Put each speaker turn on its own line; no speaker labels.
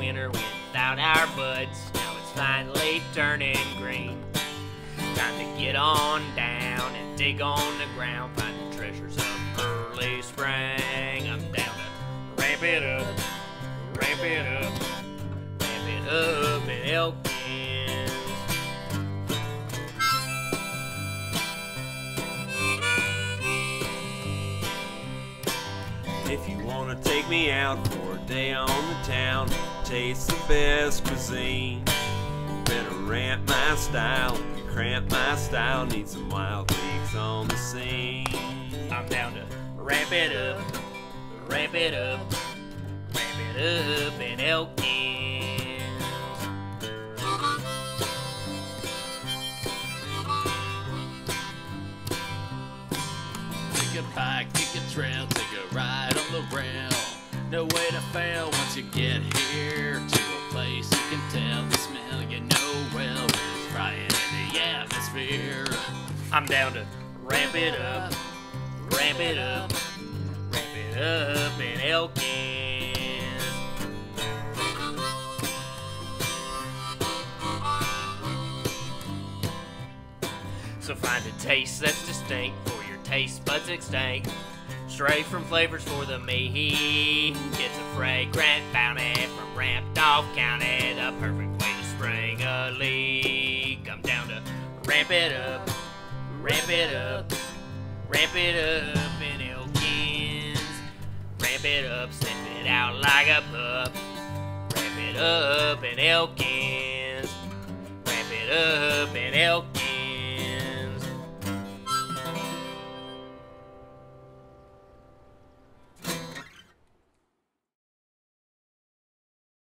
winter without our buds. Now it's finally turning green. Time to get on down and dig on the ground, find the treasures of early spring. I'm down to ramp it up, ramp it up, ramp it up in Elkins. If you wanna take me out for a day on the town, taste the best cuisine, better ramp my style. If you cramp my style, need some wild leaks on the scene. I'm down to ramp it up, ramp it up, ramp it up in Elkins.
Take a bike, take a trail, take a ride on the rail. No way to fail once you get here to a place you can tell the smell you know well. It's frying in the atmosphere.
I'm down to ramp it up, ramp it up, ramp it up in Elkins. So find a taste that's distinct for your taste buds extinct. Stray from flavors for the meat. It's a fragrant bounty from Ramped Off County, the perfect way to spring a leak. I'm down to ramp it up, ramp it up, ramp it up in Elkins. Ramp it up, sniff it out like a pup. Ramp it up in Elkins. Ramp it up in Elkins.